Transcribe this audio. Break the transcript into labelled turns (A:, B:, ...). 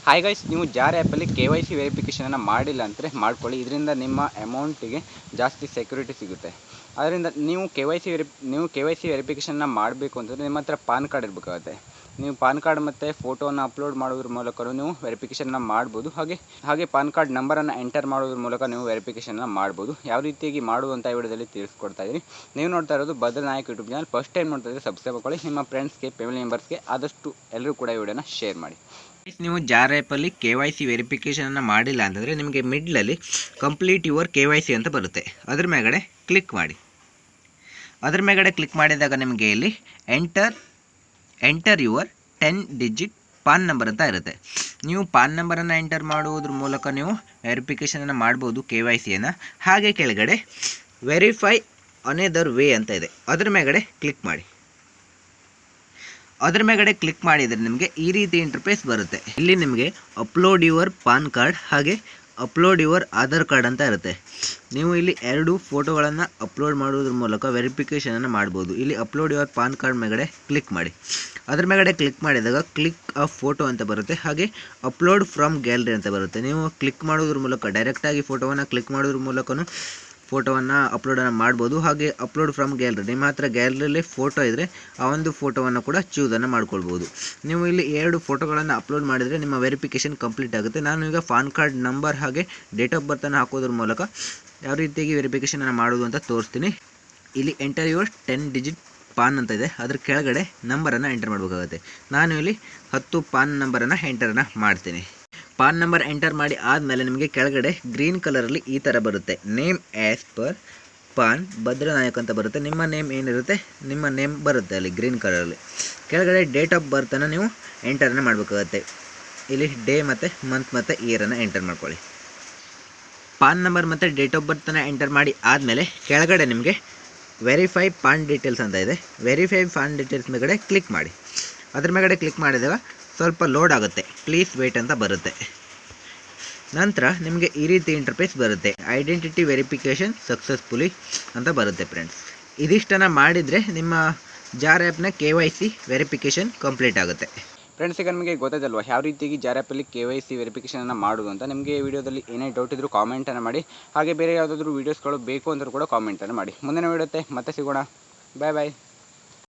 A: Hi guys, ನೀವು jar ಆ್ಯಪಲ್ಲಿ KYC ವೆರಿಫಿಕೇಷನನ್ನು ಮಾಡಿಲ್ಲ ಅಂದರೆ ಮಾಡ್ಕೊಳ್ಳಿ. ಇದರಿಂದ ನಿಮ್ಮ ಅಮೌಂಟಿಗೆ ಜಾಸ್ತಿ ಸೆಕ್ಯೂರಿಟಿ ಸಿಗುತ್ತೆ. ಅದರಿಂದ ನೀವು ಕೆ ವೈ ಸಿ ವೆರಿಫಿಕೇಷನ್ನ ಮಾಡಬೇಕು ಅಂತಂದರೆ ನಿಮ್ಮ ಹತ್ರ ಪಾನ್ ಕಾರ್ಡ್ ಇರಬೇಕಾಗುತ್ತೆ. ನೀವು ಪಾನ್ ಕಾರ್ಡ್ ಮತ್ತು ಫೋಟೋವನ್ನು ಅಪ್ಲೋಡ್ ಮಾಡೋದ್ರ ಮೂಲಕ ನೀವು ವೆರಿಫಿಕೇಷನ್ನ ಮಾಡ್ಬೋದು. ಹಾಗೆ ಪಾನ್ ಕಾರ್ಡ್ ನಂಬರನ್ನು ಎಂಟರ್ ಮಾಡೋದ್ರ ಮೂಲಕ ನೀವು ವೆರಿಫಿಕೇಷನ್ನ ಮಾಡ್ಬೋದು. ಯಾವ ರೀತಿಯಾಗಿ ಮಾಡುವುದು ಅಂತ ಈ ವಿಡಿಯೋದಲ್ಲಿ ತಿಳಿಸ್ಕೊಡ್ತಾ ಇದ್ದೀನಿ. ನೀವು ನೋಡ್ತಾ ಇರೋದು ಭದ್ರನಾಯಕ್ ಯೂಟ್ಯೂಬ್ ಚಾನಲ್. ಫಸ್ಟ್ ಟೈಮ್ ನೋಡ್ತಾ ಇದ್ದರೆ ಸಬ್ಸ್ಕ್ರೈಬ್ ಮಾಡ್ಕೊಳ್ಳಿ. ನಿಮ್ಮ ಫ್ರೆಂಡ್ಸ್ಗೆ, ಫ್ಯಾಮಿಲಿ ಮೆಂಬರ್ಸ್ಗೆ ಆದಷ್ಟು ಎಲ್ಲರೂ ಕೂಡ ಈ ವಿಡಿಯೋನ ಶೇರ್ ಮಾಡಿ.
B: ನೀವು ಜಾರ್ ಆ್ಯಪಲ್ಲಿ KYC ವೆರಿಫಿಕೇಷನನ್ನು ಮಾಡಿಲ್ಲ ಅಂತಂದರೆ ನಿಮಗೆ ಮಿಡ್ಲಲ್ಲಿ ಕಂಪ್ಲೀಟ್ ಯುವರ್ KYC ಅಂತ ಬರುತ್ತೆ. ಅದ್ರ ಮೇಗಡೆ ಕ್ಲಿಕ್ ಮಾಡಿ. ಅದ್ರ ಮೇಗಡೆ ಕ್ಲಿಕ್ ಮಾಡಿದಾಗ ನಿಮಗೆ ಇಲ್ಲಿ enter your 10 digit PAN number ಅಂತ ಇರುತ್ತೆ. ನೀವು ಪಾನ್ ನಂಬರನ್ನು ಎಂಟರ್ ಮಾಡುವುದ್ರ ಮೂಲಕ ನೀವು ವೆರಿಫಿಕೇಷನನ್ನು ಮಾಡ್ಬೋದು KYCಯನ್ನು. ಹಾಗೆ ಕೆಳಗಡೆ ವೆರಿಫೈ ಅನದರ್ ವೇ ಅಂತ ಇದೆ, ಅದ್ರ ಮೇಗಡೆ ಕ್ಲಿಕ್ ಮಾಡಿ. ಅದ್ರ ಮೇಗಡೆ ಕ್ಲಿಕ್ ಮಾಡಿದರೆ ನಿಮಗೆ ಈ ರೀತಿ ಇಂಟರ್ಫೇಸ್ ಬರುತ್ತೆ. ಇಲ್ಲಿ ನಿಮಗೆ ಅಪ್ಲೋಡ್ ಯುವರ್ ಪಾನ್ ಕಾರ್ಡ್ ಹಾಗೆ ಅಪ್ಲೋಡ್ ಯುವರ್ ಆಧಾರ್ ಕಾರ್ಡ್ ಅಂತ ಇರುತ್ತೆ. ನೀವು ಇಲ್ಲಿ 2 ಫೋಟೋಗಳನ್ನು ಅಪ್ಲೋಡ್ ಮಾಡೋದ್ರ ಮೂಲಕ ವೆರಿಫಿಕೇಷನನ್ನು ಮಾಡ್ಬೋದು. ಇಲ್ಲಿ ಅಪ್ಲೋಡ್ ಯುವರ್ ಪಾನ್ ಕಾರ್ಡ್ ಮೇಗಡೆ ಕ್ಲಿಕ್ ಮಾಡಿ. ಅದ್ರ ಮೇಗಡೆ ಕ್ಲಿಕ್ ಮಾಡಿದಾಗ ಕ್ಲಿಕ್ ಅ ಫೋಟೋ ಅಂತ ಬರುತ್ತೆ. ಹಾಗೆ ಅಪ್ಲೋಡ್ ಫ್ರಮ್ ಗ್ಯಾಲರಿ ಅಂತ ಬರುತ್ತೆ. ನೀವು ಕ್ಲಿಕ್ ಮಾಡೋದ್ರ ಮೂಲಕ ಡೈರೆಕ್ಟಾಗಿ ಫೋಟೋವನ್ನು ಕ್ಲಿಕ್ ಮಾಡೋದ್ರ ಮೂಲಕನೂ ಫೋಟೋವನ್ನು ಅಪ್ಲೋಡನ್ನು ಮಾಡ್ಬೋದು. ಹಾಗೆ ಅಪ್ಲೋಡ್ ಫ್ರಮ್ ಗ್ಯಾಲರಿ, ನಿಮ್ಮ ಹತ್ರ ಗ್ಯಾಲರಿಯಲ್ಲಿ ಫೋಟೋ ಇದ್ದರೆ ಆ ಒಂದು ಫೋಟೋವನ್ನು ಕೂಡ ಚೂಸನ್ನು ಮಾಡ್ಕೊಳ್ಬೋದು. ನೀವು ಇಲ್ಲಿ 2 ಫೋಟೋಗಳನ್ನು ಅಪ್ಲೋಡ್ ಮಾಡಿದರೆ ನಿಮ್ಮ ವೆರಿಫಿಕೇಷನ್ ಕಂಪ್ಲೀಟ್ ಆಗುತ್ತೆ. ನಾನು ಈಗ ಪಾನ್ ಕಾರ್ಡ್ ನಂಬರ್ ಹಾಗೆ ಡೇಟ್ ಆಫ್ ಬರ್ತನ್ನು ಹಾಕೋದ್ರ ಮೂಲಕ ಯಾವ ರೀತಿಯಾಗಿ ವೆರಿಫಿಕೇಷನನ್ನು ಮಾಡೋದು ಅಂತ ತೋರಿಸ್ತೀನಿ. ಇಲ್ಲಿ ಎಂಟರ್ ಯುವರ್ 10 ಡಿಜಿಟ್ ಪಾನ್ ಅಂತ ಇದೆ, ಅದ್ರ ಕೆಳಗಡೆ ನಂಬರನ್ನು ಎಂಟರ್ ಮಾಡಬೇಕಾಗುತ್ತೆ. ನಾನು ಇಲ್ಲಿ 10 ಪಾನ್ ನಂಬರನ್ನು ಎಂಟರನ್ನು ಮಾಡ್ತೀನಿ. ಪಾನ್ ನಂಬರ್ ಎಂಟರ್ ಮಾಡಿ ಆದಮೇಲೆ ನಿಮಗೆ ಕೆಳಗಡೆ ಗ್ರೀನ್ ಕಲರಲ್ಲಿ ಈ ಥರ ಬರುತ್ತೆ, ನೇಮ್ ಆ್ಯಸ್ ಪರ್ ಪಾನ್ ಭದ್ರನಾಯಕ್ ಅಂತ ಬರುತ್ತೆ. ನಿಮ್ಮ ನೇಮ್ ಏನಿರುತ್ತೆ ನಿಮ್ಮ ನೇಮ್ ಬರುತ್ತೆ ಅಲ್ಲಿ ಗ್ರೀನ್ ಕಲರಲ್ಲಿ. ಕೆಳಗಡೆ ಡೇಟ್ ಆಫ್ ಬರ್ತನ್ನು ನೀವು ಎಂಟರನ್ನು ಮಾಡಬೇಕಾಗುತ್ತೆ. ಇಲ್ಲಿ ಡೇ ಮತ್ತು ಮಂತ್ ಮತ್ತು ಇಯರನ್ನು ಎಂಟರ್ ಮಾಡ್ಕೊಳ್ಳಿ. ಪಾನ್ ನಂಬರ್ ಮತ್ತು ಡೇಟ್ ಆಫ್ ಬರ್ತನ್ನು ಎಂಟರ್ ಮಾಡಿ ಆದಮೇಲೆ ಕೆಳಗಡೆ ನಿಮಗೆ ವೆರಿಫೈ ಪಾನ್ ಡೀಟೇಲ್ಸ್ ಅಂತ ಇದೆ. ವೆರಿಫೈ ಪಾನ್ ಡೀಟೇಲ್ಸ್ ಮೇಗಡೆ ಕ್ಲಿಕ್ ಮಾಡಿ. ಅದ್ರ ಮೇಗಡೆ ಕ್ಲಿಕ್ ಮಾಡಿದಾಗ ಸ್ವಲ್ಪ ಲೋಡ್ ಆಗುತ್ತೆ, ಪ್ಲೀಸ್ ವೇಟ್ ಅಂತ ಬರುತ್ತೆ. ನಂತರ ನಿಮಗೆ ಈ ರೀತಿ ಇಂಟರ್ಫೇಸ್ ಬರುತ್ತೆ, ಐಡೆಂಟಿಟಿ ವೆರಿಫಿಕೇಷನ್ ಸಕ್ಸಸ್ಫುಲಿ ಅಂತ ಬರುತ್ತೆ. ಫ್ರೆಂಡ್ಸ್, ಇದಿಷ್ಟನ್ನು ಮಾಡಿದರೆ ನಿಮ್ಮ ಜಾರ್ ಆ್ಯಪ್ನ KYC ವೆರಿಫಿಕೇಷನ್ ಕಂಪ್ಲೀಟ್ ಆಗುತ್ತೆ.
A: ಫ್ರೆಂಡ್ಸ್, ಈಗ ನಿಮಗೆ ಗೊತ್ತಾಯ್ತಲ್ವ ಯಾವ ರೀತಿಯಾಗಿ ಜಾರ್ ಆ್ಯಪಲ್ಲಿ KYC ವೆರಿಫಿಕೇಷನನ್ನು ಮಾಡೋದು ಅಂತ. ನಿಮಗೆ ಈ ವಿಡಿಯೋದಲ್ಲಿ ಏನೇ ಡೌಟ್ ಇದ್ದರೂ ಕಾಮೆಂಟನ್ನು ಮಾಡಿ. ಹಾಗೆ ಬೇರೆ ಯಾವುದಾದ್ರೂ ವೀಡಿಯೋಸ್ಗಳು ಬೇಕು ಅಂದರೂ ಕೂಡ ಕಾಮೆಂಟನ್ನು ಮಾಡಿ. ಮುಂದಿನ ವಿಡಿಯೋತ್ತೆ ಮತ್ತೆ ಸಿಗೋಣ. ಬಾಯ್ ಬಾಯ್.